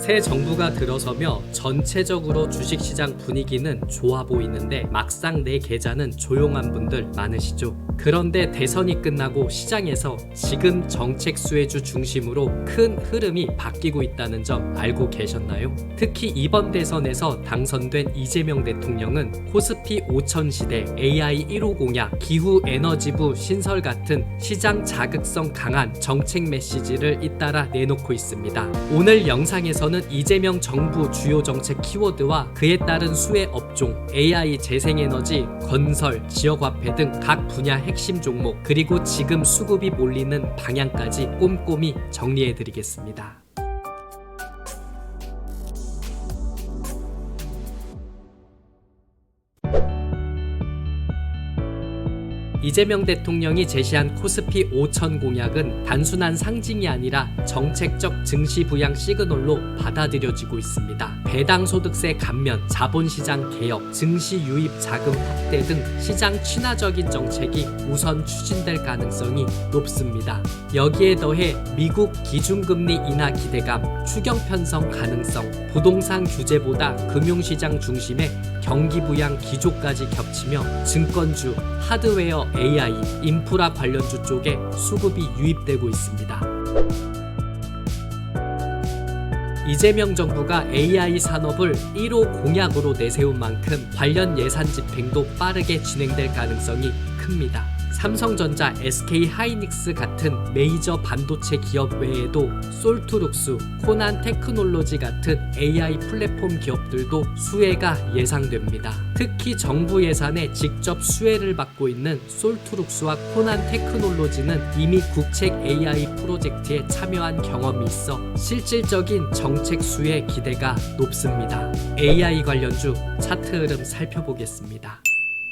새 정부가 들어서며 전체적으로 주식시장 분위기는 좋아 보이는데 막상 내 계좌는 조용한 분들 많으시죠. 그런데 대선이 끝나고 시장에서 지금 정책 수혜주 중심으로 큰 흐름이 바뀌고 있다는 점 알고 계셨나요? 특히 이번 대선에서 당선된 이재명 대통령은 코스피 5000 시대 AI 1호 공약, 기후 에너지부 신설 같은 시장 자극성 강한 정책 메시지를 잇따라 내놓고 있습니다. 오늘 영상에서는 이재명 정부 주요 정책 키워드와 그에 따른 수혜 업종, AI 재생에너지, 건설, 지역화폐 등 각 분야 핵심 종목, 그리고 지금 수급이 몰리는 방향까지 꼼꼼히 정리해드리겠습니다. 이재명 대통령이 제시한 코스피 5000 공약은 단순한 상징이 아니라 정책적 증시 부양 시그널로 받아들여지고 있습니다. 배당 소득세 감면, 자본시장 개혁, 증시 유입 자금 확대 등 시장 친화적인 정책이 우선 추진될 가능성이 높습니다. 여기에 더해 미국 기준금리 인하 기대감, 추경 편성 가능성, 부동산 규제보다 금융시장 중심의 경기 부양 기조까지 겹치며 증권주, 하드웨어, AI, 인프라 관련주 쪽에 수급이 유입되고 있습니다. 이재명 정부가 AI 산업을 1호 공약으로 내세운 만큼 관련 예산 집행도 빠르게 진행될 가능성이 큽니다. 삼성전자, SK하이닉스 같은 메이저 반도체 기업 외에도 솔트룩스, 코난 테크놀로지 같은 AI 플랫폼 기업들도 수혜가 예상됩니다. 특히 정부 예산에 직접 수혜를 받고 있는 솔트룩스와 코난 테크놀로지는 이미 국책 AI 프로젝트에 참여한 경험이 있어 실질적인 정책 수혜 기대가 높습니다. AI 관련주 차트 흐름 살펴보겠습니다.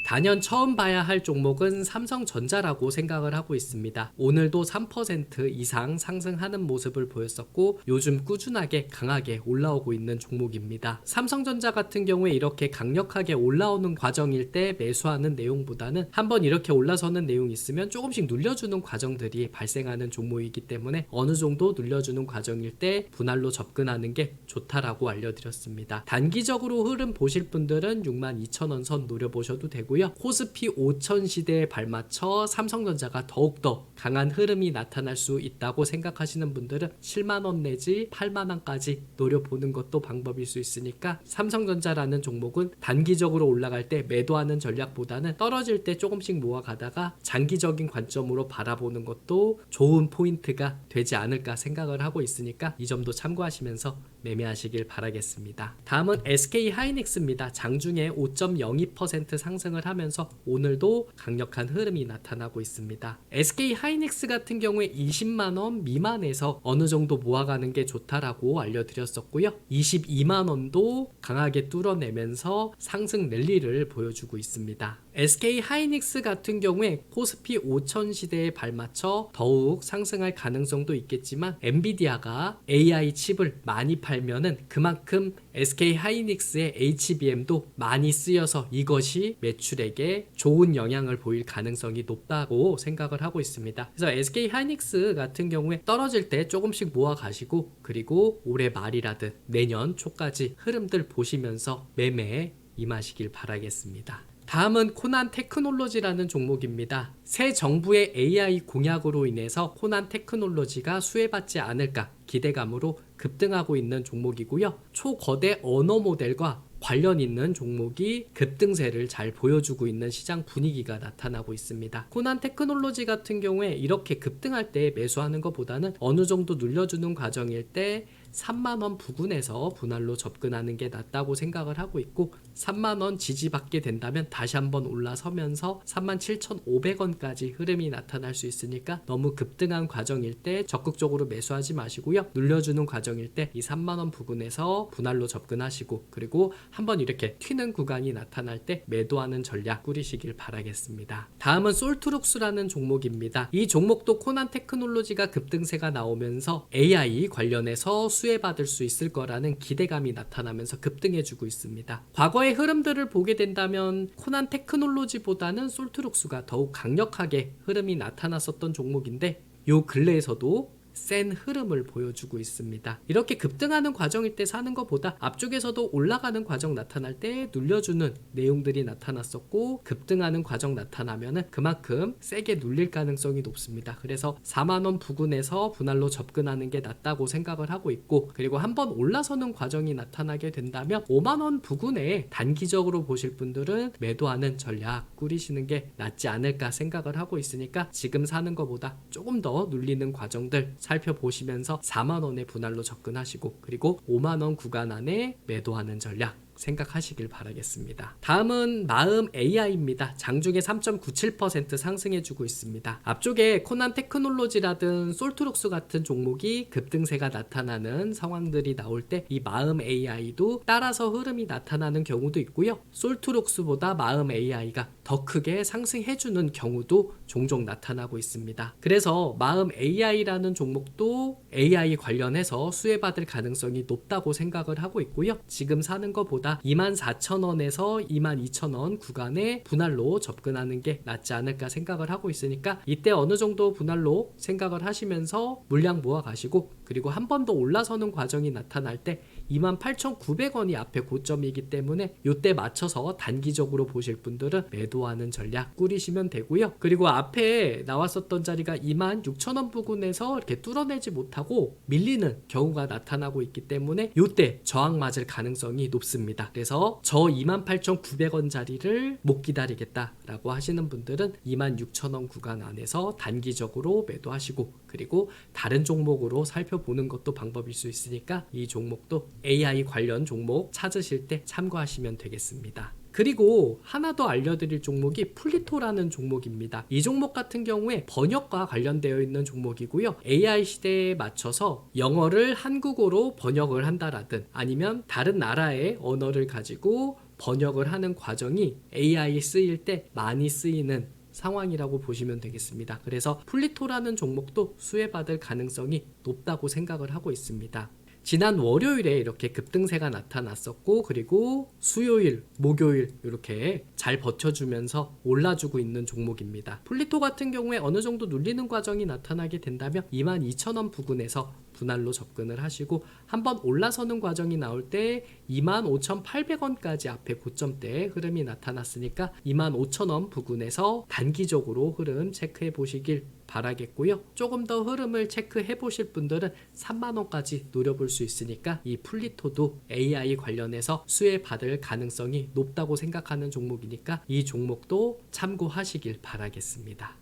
단연 처음 봐야 할 종목은 삼성전자라고 생각을 하고 있습니다. 오늘도 3% 이상 상승하는 모습을 보였었고 요즘 꾸준하게 강하게 올라오고 있는 종목입니다. 삼성전자 같은 경우에 이렇게 강력하게 올라오는 과정일 때 매수하는 내용보다는 한번 이렇게 올라서는 내용이 있으면 조금씩 눌려주는 과정들이 발생하는 종목이기 때문에 어느 정도 눌려주는 과정일 때 분할로 접근하는 게 좋다라고 알려드렸습니다. 단기적으로 흐름 보실 분들은 62,000원 선 노려보셔도 되고 코스피 5000 시대에 발맞춰 삼성전자가 더욱더 강한 흐름이 나타날 수 있다고 생각하시는 분들은 7만원 내지 8만원까지 노려보는 것도 방법일 수 있으니까 삼성전자라는 종목은 단기적으로 올라갈 때 매도하는 전략보다는 떨어질 때 조금씩 모아가다가 장기적인 관점으로 바라보는 것도 좋은 포인트가 되지 않을까 생각을 하고 있으니까 이 점도 참고하시면서 매매하시길 바라겠습니다. 다음은 SK하이닉스입니다. 장중에 5.02% 상승을 하면서 오늘도 강력한 흐름이 나타나고 있습니다. SK하이닉스 같은 경우에 20만원 미만에서 어느 정도 모아가는 게 좋다라고 알려드렸었고요. 22만원도 강하게 뚫어내면서 상승 랠리를 보여주고 있습니다. SK하이닉스 같은 경우에 코스피 5000 시대에 발맞춰 더욱 상승할 가능성도 있겠지만 엔비디아가 AI 칩을 많이 팔면은 그만큼 SK하이닉스의 HBM도 많이 쓰여서 이것이 매출액에 좋은 영향을 보일 가능성이 높다고 생각을 하고 있습니다. 그래서 SK하이닉스 같은 경우에 떨어질 때 조금씩 모아 가시고 그리고 올해 말이라든 내년 초까지 흐름들 보시면서 매매에 임하시길 바라겠습니다. 다음은 코난 테크놀로지라는 종목입니다. 새 정부의 AI 공약으로 인해서 코난 테크놀로지가 수혜받지 않을까 기대감으로 급등하고 있는 종목이고요. 초거대 언어 모델과 관련 있는 종목이 급등세를 잘 보여주고 있는 시장 분위기가 나타나고 있습니다. 코난 테크놀로지 같은 경우에 이렇게 급등할 때 매수하는 것보다는 어느 정도 눌려주는 과정일 때 3만원 부근에서 분할로 접근하는 게 낫다고 생각을 하고 있고 3만원 지지받게 된다면 다시 한번 올라서면서 37,500원까지 흐름이 나타날 수 있으니까 너무 급등한 과정일 때 적극적으로 매수하지 마시고요. 눌려주는 과정일 때 이 3만원 부근에서 분할로 접근하시고 그리고 한번 이렇게 튀는 구간이 나타날 때 매도하는 전략 꾸리시길 바라겠습니다. 다음은 솔트룩스라는 종목입니다. 이 종목도 코난 테크놀로지가 급등세가 나오면서 AI 관련해서 수혜받을 수 있을 거라는 기대감이 나타나면서 급등해주고 있습니다. 과거의 흐름들을 보게 된다면 코난 테크놀로지보다는 솔트룩스가 더욱 강력하게 흐름이 나타났었던 종목인데 요 근래에서도 센 흐름을 보여주고 있습니다. 이렇게 급등하는 과정일 때 사는 것보다 앞쪽에서도 올라가는 과정 나타날 때 눌려주는 내용들이 나타났었고, 급등하는 과정 나타나면은 그만큼 세게 눌릴 가능성이 높습니다. 그래서 4만원 부근에서 분할로 접근하는 게 낫다고 생각을 하고 있고, 그리고 한번 올라서는 과정이 나타나게 된다면 5만원 부근에 단기적으로 보실 분들은 매도하는 전략 꾸리시는 게 낫지 않을까 생각을 하고 있으니까, 지금 사는 것보다 조금 더 눌리는 과정들 살펴보시면서 4만원의 분할로 접근하시고, 그리고 5만원 구간 안에 매도하는 전략 생각하시길 바라겠습니다. 다음은 마음 AI입니다. 장중에 3.97% 상승해주고 있습니다. 앞쪽에 코난 테크놀로지라든 솔트룩스 같은 종목이 급등세가 나타나는 상황들이 나올 때 이 마음 AI도 따라서 흐름이 나타나는 경우도 있고요. 솔트룩스보다 마음 AI가 더 크게 상승해주는 경우도 종종 나타나고 있습니다. 그래서 마음 AI라는 종목도 AI 관련해서 수혜받을 가능성이 높다고 생각을 하고 있고요. 지금 사는 것보다 24,000원에서 22,000원 구간에 분할로 접근하는 게 낫지 않을까 생각을 하고 있으니까, 이때 어느 정도 분할로 생각을 하시면서 물량 모아 가시고, 그리고 한 번 더 올라서는 과정이 나타날 때 28,900원이 앞에 고점이기 때문에 이때 맞춰서 단기적으로 보실 분들은 매도하는 전략 꾸리시면 되고요. 그리고 앞에 나왔었던 자리가 26,000원 부근에서 이렇게 뚫어내지 못하고 밀리는 경우가 나타나고 있기 때문에 이때 저항 맞을 가능성이 높습니다. 그래서 저 28,900원 자리를 못 기다리겠다라고 하시는 분들은 26,000원 구간 안에서 단기적으로 매도하시고, 그리고 다른 종목으로 살펴보는 것도 방법일 수 있으니까 이 종목도 AI 관련 종목 찾으실 때 참고하시면 되겠습니다. 그리고 하나 더 알려드릴 종목이 플리토라는 종목입니다. 이 종목 같은 경우에 번역과 관련되어 있는 종목이고요. AI 시대에 맞춰서 영어를 한국어로 번역을 한다라든 아니면 다른 나라의 언어를 가지고 번역을 하는 과정이 AI 쓰일 때 많이 쓰이는 상황이라고 보시면 되겠습니다. 그래서 플리토라는 종목도 수혜받을 가능성이 높다고 생각을 하고 있습니다. 지난 월요일에 이렇게 급등세가 나타났었고, 그리고 수요일, 목요일 이렇게 잘 버텨주면서 올라주고 있는 종목입니다. 플리토 같은 경우에 어느 정도 눌리는 과정이 나타나게 된다면 22,000원 부근에서 분할로 접근을 하시고, 한번 올라서는 과정이 나올 때 25,800원까지 앞에 고점대에 흐름이 나타났으니까 25,000원 부근에서 단기적으로 흐름 체크해 보시길 바라겠고요. 조금 더 흐름을 체크해 보실 분들은 3만원까지 노려볼 수 있으니까 이 플리토도 AI 관련해서 수혜 받을 가능성이 높다고 생각하는 종목이니까 이 종목도 참고하시길 바라겠습니다.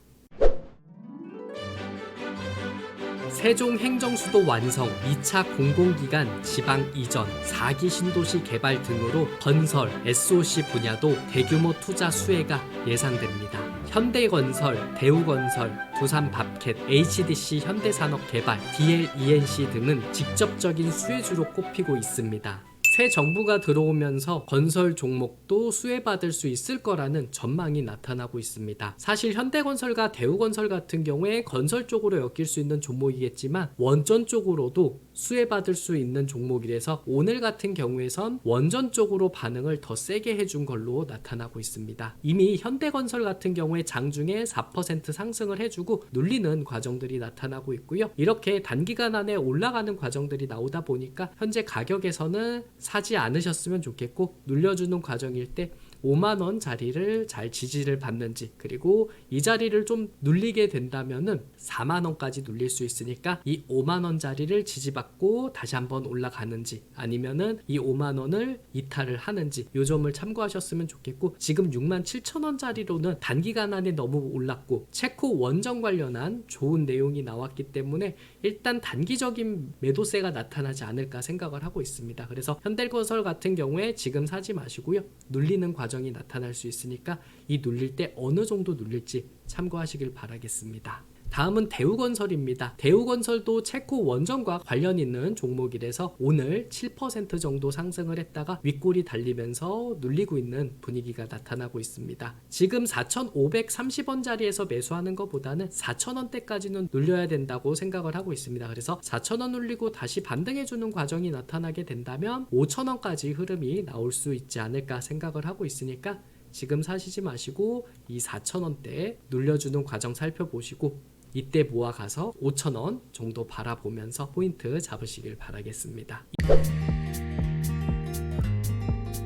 세종행정수도 완성, 2차 공공기관 지방 이전, 4기 신도시 개발 등으로 건설, SOC 분야도 대규모 투자 수혜가 예상됩니다. 현대건설, 대우건설, 두산밥켓, HDC 현대산업개발, DLENC 등은 직접적인 수혜주로 꼽히고 있습니다. 새 정부가 들어오면서 건설 종목도 수혜받을 수 있을 거라는 전망이 나타나고 있습니다. 사실 현대건설과 대우건설 같은 경우에 건설 쪽으로 엮일 수 있는 종목이겠지만 원전 쪽으로도 수혜받을 수 있는 종목이라서 오늘 같은 경우에선 원전 쪽으로 반응을 더 세게 해준 걸로 나타나고 있습니다. 이미 현대건설 같은 경우에 장중에 4% 상승을 해주고 눌리는 과정들이 나타나고 있고요. 이렇게 단기간 안에 올라가는 과정들이 나오다 보니까 현재 가격에서는 사지 않으셨으면 좋겠고, 눌려주는 과정일 때 5만원 자리를 잘 지지를 받는지, 그리고 이 자리를 좀 눌리게 된다면은 4만원까지 눌릴 수 있으니까 이 5만원 자리를 지지받고 다시 한번 올라가는지, 아니면은 이 5만원을 이탈을 하는지, 요 점을 참고하셨으면 좋겠고, 지금 67,000원 자리로는 단기간 안에 너무 올랐고 체코 원전 관련한 좋은 내용이 나왔기 때문에 일단 단기적인 매도세가 나타나지 않을까 생각을 하고 있습니다. 그래서 현대건설 같은 경우에 지금 사지 마시고요. 눌리는 과정이 나타날 수 있으니까 이 눌릴 때 어느 정도 눌릴지 참고하시길 바라겠습니다. 다음은 대우건설입니다. 대우건설도 체코 원전과 관련 있는 종목이라서 오늘 7% 정도 상승을 했다가 윗골이 달리면서 눌리고 있는 분위기가 나타나고 있습니다. 지금 4,530원 자리에서 매수하는 것보다는 4,000원대까지는 눌려야 된다고 생각을 하고 있습니다. 그래서 4,000원 눌리고 다시 반등해주는 과정이 나타나게 된다면 5,000원까지 흐름이 나올 수 있지 않을까 생각을 하고 있으니까 지금 사시지 마시고 이 4,000원대 눌려주는 과정 살펴보시고, 이때 모아가서 5,000원 정도 바라보면서 포인트 잡으시길 바라겠습니다.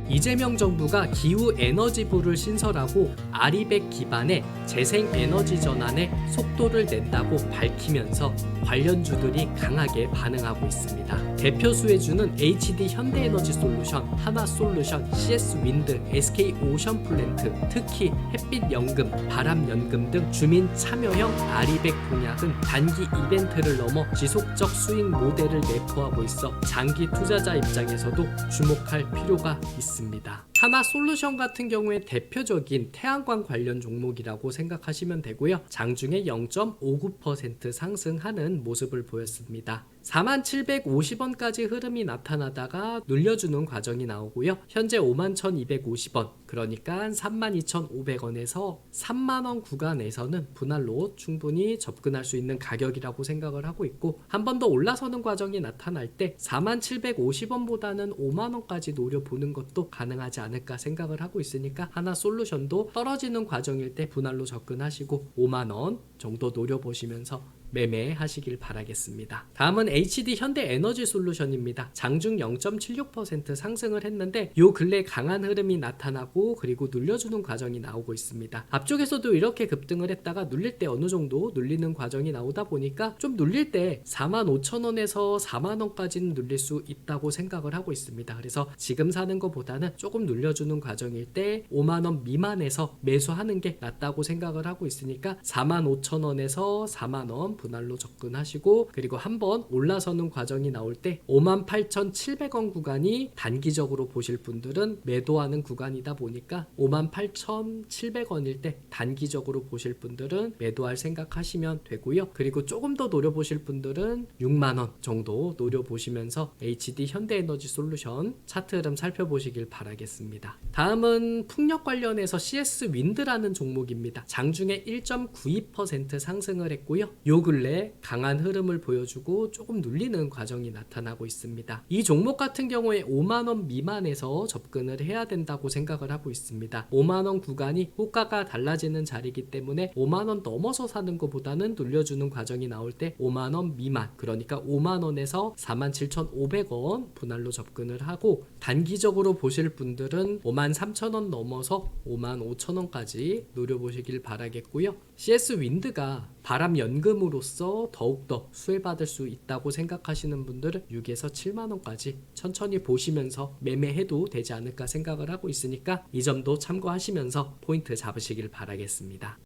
이재명 정부가 기후에너지부를 신설하고 아리백 기반의 재생에너지 전환에 속도를 낸다고 밝히면서 관련주들이 강하게 반응하고 있습니다. 대표 수혜주는 HD 현대에너지솔루션, 하나솔루션, CS윈드, SK오션플랜트, 특히 햇빛연금, 바람연금 등 주민 참여형 아리백 공약은 단기 이벤트를 넘어 지속적 수익 모델을 내포하고 있어 장기 투자자 입장에서도 주목할 필요가 있습니다. 하나솔루션 같은 경우에 대표적인 태양광 관련 종목이라고 생각하시면 되고요. 장중에 0.59% 상승하는 모습을 보였습니다. 41,750원까지 흐름이 나타나다가 눌려주는 과정이 나오고요. 현재 51,250원, 그러니까 32,500원에서 3만원 구간에서는 분할로 충분히 접근할 수 있는 가격이라고 생각을 하고 있고, 한 번 더 올라서는 과정이 나타날 때 47,50원보다는 5만원까지 노려보는 것도 가능하지 않을까 생각을 하고 있으니까 하나솔루션도 떨어지는 과정일 때 분할로 접근하시고 5만원 정도 노려보시면서 매매하시길 바라겠습니다. 다음은 HD 현대에너지솔루션입니다. 장중 0.76% 상승을 했는데 요 근래 강한 흐름이 나타나고 그리고 눌려주는 과정이 나오고 있습니다. 앞쪽에서도 이렇게 급등을 했다가 눌릴 때 어느 정도 눌리는 과정이 나오다 보니까 좀 눌릴 때 45,000원에서 4만원까지는 눌릴 수 있다고 생각을 하고 있습니다. 그래서 지금 사는 것보다는 조금 눌려주는 과정일 때 5만원 미만에서 매수하는 게 낫다고 생각을 하고 있으니까 45,000원에서 4만원 분할로 접근하시고, 그리고 한번 올라서는 과정이 나올 때 58,700원 구간이 단기적으로 보실 분들은 매도하는 구간이다 보니까 58,700원일 때 단기적으로 보실 분들은 매도할 생각하시면 되고요. 그리고 조금 더 노려보실 분들은 6만원 정도 노려보시면서 HD 현대에너지솔루션 차트 흐름 살펴보시길 바라겠습니다. 다음은 풍력 관련해서 CS윈드라는 종목입니다. 장중에 1.92% 상승을 했고요. 요 근래 강한 흐름을 보여주고 조금 눌리는 과정이 나타나고 있습니다. 이 종목 같은 경우에 5만원 미만에서 접근을 해야 된다고 생각을 하고 있습니다. 5만원 구간이 호가가 달라지는 자리이기 때문에 5만원 넘어서 사는 것보다는 눌려주는 과정이 나올 때 5만원 미만, 그러니까 5만원에서 47,500원 분할로 접근을 하고, 단기적으로 보실 분들은 53,000원 넘어서 55,000원까지 노려보시길 바라겠고요. CS윈드가 바람연금으로서 더욱더 수혜받을 수 있다고 생각하시는 분들은 6에서 7만원까지 천천히 보시면서 매매해도 되지 않을까 생각을 하고 있으니까 이 점도 참고하시면서 포인트 잡으시길 바라겠습니다.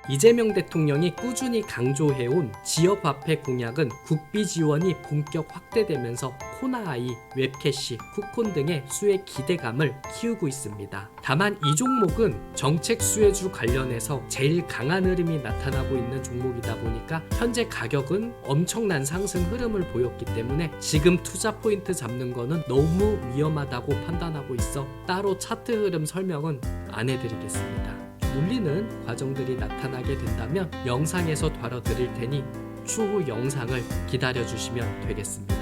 이재명 대통령이 꾸준히 강조해온 지역화폐 공약은 국비 지원이 본격 확대되면서 코나아이, 웹캐시, 쿠콘 등의 수혜 기대감을 키우고 있습니다. 다만 이 종목은 정책 수혜주 관련해서 제일 강한 흐름이 나타나고 있는 종목이다 보니까 현재 가격은 엄청난 상승 흐름을 보였기 때문에 지금 투자 포인트 잡는 거는 너무 위험하다고 판단하고 있어 따로 차트 흐름 설명은 안 해드리겠습니다. 눌리는 과정들이 나타나게 된다면 영상에서 다뤄드릴 테니 추후 영상을 기다려주시면 되겠습니다.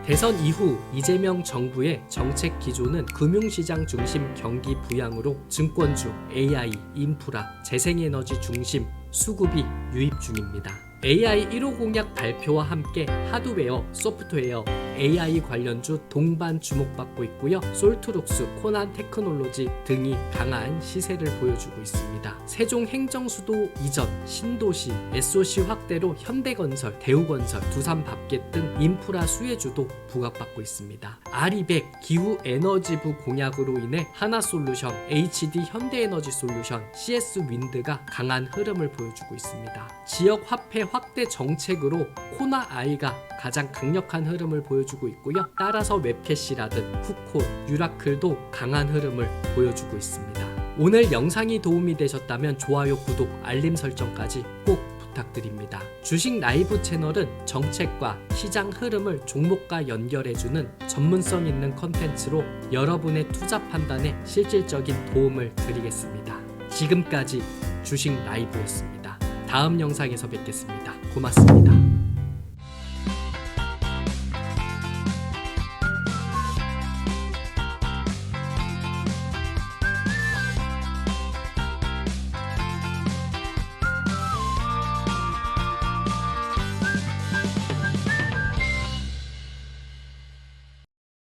대선 이후 이재명 정부의 정책 기조는 금융시장 중심 경기 부양으로 증권주, AI, 인프라, 재생에너지 중심 수급이 유입 중입니다. AI 1호 공약 발표와 함께 하드웨어, 소프트웨어, AI 관련주 동반 주목받고 있고요. 솔트룩스, 코난 테크놀로지 등이 강한 시세를 보여주고 있습니다. 세종 행정수도 이전, 신도시, SOC 확대로 현대건설, 대우건설, 두산밥켓 등 인프라 수혜주도 부각받고 있습니다. 아리백 기후에너지부 공약으로 인해 하나솔루션, HD 현대에너지솔루션, CS윈드가 강한 흐름을 보여주고 있습니다. 지역 화폐 확대 정책으로 코나아이가 가장 강력한 흐름을 보여주고 있고요. 따라서 웹캐시라든 쿠콘, 유라클도 강한 흐름을 보여주고 있습니다. 오늘 영상이 도움이 되셨다면 좋아요, 구독, 알림 설정까지 꼭 부탁드립니다. 주식 라이브 채널은 정책과 시장 흐름을 종목과 연결해주는 전문성 있는 컨텐츠로 여러분의 투자 판단에 실질적인 도움을 드리겠습니다. 지금까지 주식 라이브였습니다. 다음 영상에서 뵙겠습니다. 고맙습니다.